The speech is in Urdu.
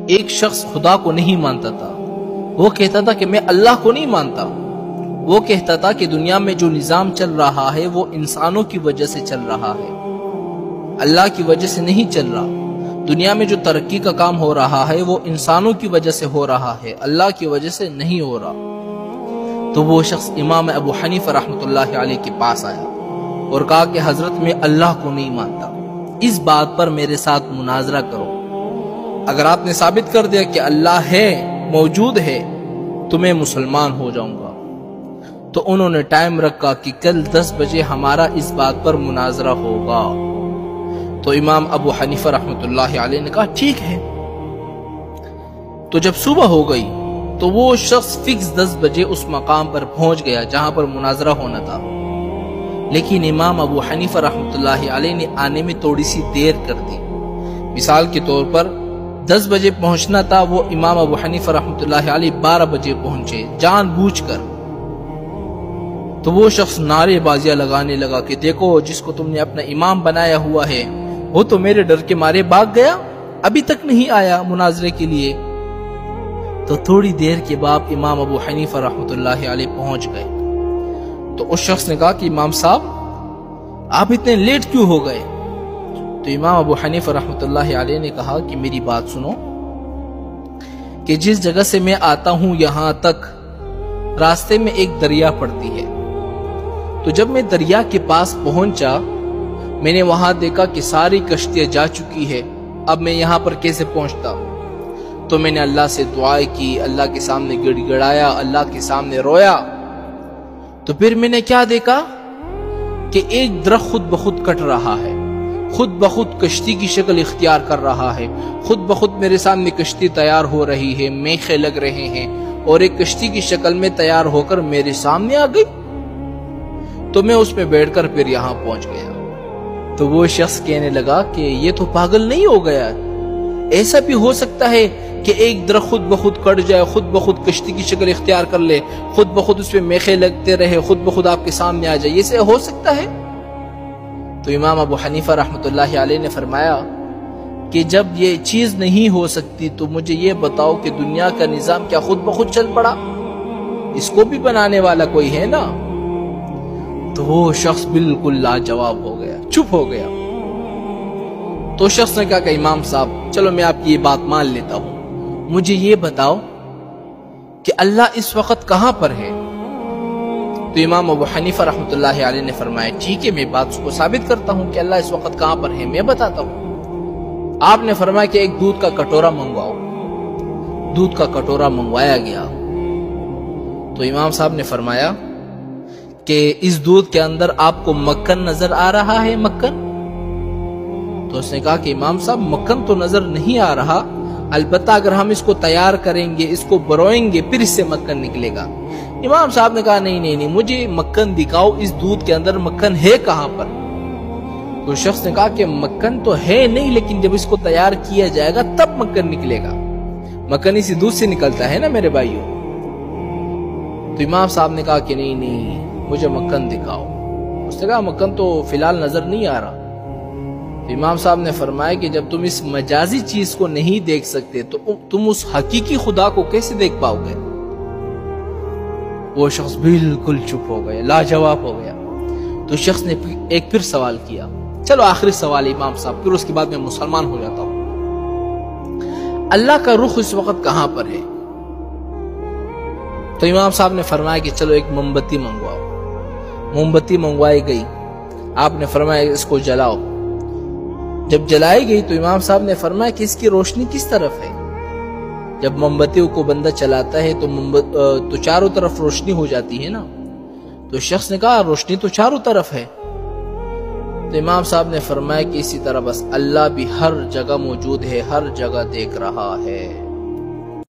ایک شخص خدا کو نہیں مانتا تھا، وہ کہتا تھا کہ میں اللہ کو نہیں مانتا، وہ کہتا تھا کہ دنیا میں جو نظام چل رہا ہے وہ انسانوں کی وجہ سے چل رہا ہے، اللہ کی وجہ سے نہیں چل رہا، دنیا میں جو ترقی کا کام ہو رہا ہے وہ انسانوں کی وجہ سے ہو رہا ہے، اللہ کی وجہ سے نہیں ہو رہا۔ تو وہ شخص امام ابو حنیفہ رحمۃ اللہ علیہ کے پاس آیا اور کہا کہ حضرت میں اللہ کو نہیں مانتا، اس بات پر میرے ساتھ مناظرہ کرو، اگر آپ نے ثابت کر دیا کہ اللہ ہے، موجود ہے، تو میں مسلمان ہو جاؤں گا۔ تو انہوں نے ٹائم رکھا کہ کل 10 بجے ہمارا اس بات پر مناظرہ ہوگا۔ تو امام ابو حنیفہ رحمۃ اللہ علیہ نے کہا ٹھیک ہے۔ تو جب صبح ہو گئی تو وہ شخص فکس 10 بجے اس مقام پر پہنچ گیا جہاں پر مناظرہ ہونا تھا، لیکن امام ابو حنیفہ رحمۃ اللہ علیہ نے آنے میں تھوڑی سی دیر کر دی۔ مثال کے طور پر 10 بجے پہنچنا تھا، وہ امام ابو حنیفہ رحمۃ اللہ علیہ 12 بجے پہنچے جان بوجھ کر۔ تو وہ شخص نعرے بازیاں لگانے لگا کہ دیکھو جس کو تم نے اپنا امام بنایا ہوا ہے وہ تو میرے ڈر کے مارے بھاگ گیا، ابھی تک نہیں آیا مناظرے کے لیے۔ تو تھوڑی دیر کے بعد امام ابو حنیفہ رحمۃ اللہ علیہ پہنچ گئے۔ تو اس شخص نے کہا کہ امام صاحب آپ اتنے لیٹ کیوں ہو گئے؟ تو امام ابو حنیفہ رحمۃ اللہ علیہ نے کہا کہ میری بات سنو، کہ جس جگہ سے میں آتا ہوں یہاں تک راستے میں ایک دریا پڑتی ہے، تو جب میں دریا کے پاس پہنچا میں نے وہاں دیکھا کہ ساری کشتیاں جا چکی ہے، اب میں یہاں پر کیسے پہنچتا؟ تو میں نے اللہ سے دعائیں کی، اللہ کے سامنے گڑ گڑایا، اللہ کے سامنے رویا۔ تو پھر میں نے کیا دیکھا کہ ایک درخت خود بخود کٹ رہا ہے، خود بخود کشتی کی شکل اختیار کر رہا ہے، خود بخود میرے سامنے کشتی تیار ہو رہی ہے، میخیں لگ رہے ہیں اور ایک کشتی کی شکل میں تیار ہو کر میرے سامنے آ گئی۔ تو میں اس میں بیٹھ کر پھر یہاں پہنچ گیا۔ تو وہ شخص کہنے لگا کہ یہ تو پاگل نہیں ہو گیا، ایسا بھی ہو سکتا ہے کہ ایک درخت خود بخود کٹ جائے، خود بخود کشتی کی شکل اختیار کر لے، خود بخود اس پہ میخیں لگتے رہے، خود بخود آپ کے سامنے آ جائے، یہ سے ہو سکتا ہے؟ تو امام ابو حنیفہ رحمۃ اللہ علیہ نے فرمایا کہ جب یہ چیز نہیں ہو سکتی تو مجھے یہ بتاؤ کہ دنیا کا نظام کیا خود بخود چل پڑا؟ اس کو بھی بنانے والا کوئی ہے نا؟ تو وہ شخص بالکل لاجواب ہو گیا، چپ ہو گیا۔ تو شخص نے کہا کہ امام صاحب چلو میں آپ کی یہ بات مان لیتا ہوں، مجھے یہ بتاؤ کہ اللہ اس وقت کہاں پر ہے؟ تو امام ابو حنیفہ رحمۃ اللہ علیہ نے فرمایا ٹھیک ہے میں بات کو ثابت کرتا ہوں کہ اللہ اس وقت کہاں پر ہے، میں بتاتا ہوں۔ آپ نے فرمایا کہ ایک دودھ کا کٹورا منگواؤ۔ دودھ کا کٹورا منگوایا گیا۔ تو امام صاحب نے فرمایا کہ اس دودھ کے اندر آپ کو مکھن نظر آ رہا ہے؟ مکھن؟ تو اس نے کہا کہ امام صاحب مکھن تو نظر نہیں آ رہا، البتہ اگر ہم اس کو تیار کریں گے، اس کو بروئیں گے، پھر اس سے مکھن نکلے گا۔ امام صاحب نے کہا نہیں مجھے مکھن دکھاؤ، اس دودھ کے اندر مکھن ہے کہاں پر؟ تو شخص نے کہا کہ مکھن تو ہے نہیں، لیکن جب اس کو تیار کیا جائے گا تب مکھن نکلے گا، مکھن اسی دودھ سے نکلتا ہے نا میرے بھائیوں۔ تو امام صاحب نے کہا کہ نہیں مجھے مکھن دکھاؤ۔ اس نے کہا مکھن تو فی الحال نظر نہیں آ رہا۔ تو امام صاحب نے فرمایا کہ جب تم اس مجازی چیز کو نہیں دیکھ سکتے تو تم اس حقیقی خدا کو کیسے دیکھ پاؤ گے؟ وہ شخص بالکل چپ ہو گیا، لاجواب ہو گیا۔ تو شخص نے ایک پھر سوال کیا، چلو آخری سوال امام صاحب، پھر اس کے بعد میں مسلمان ہو جاتا ہوں، اللہ کا رخ اس وقت کہاں پر ہے؟ تو امام صاحب نے فرمایا کہ چلو ایک موم بتی منگواؤ۔ موم بتی منگوائی گئی، آپ نے فرمایا اس کو جلاؤ۔ جب جلائی گئی تو امام صاحب نے فرمایا کہ اس کی روشنی کس طرف ہے؟ جب موم بتی کو بندہ چلاتا ہے تو چاروں طرف روشنی ہو جاتی ہے نا۔ تو شخص نے کہا روشنی تو چاروں طرف ہے۔ تو امام صاحب نے فرمایا کہ اسی طرح بس اللہ بھی ہر جگہ موجود ہے، ہر جگہ دیکھ رہا ہے۔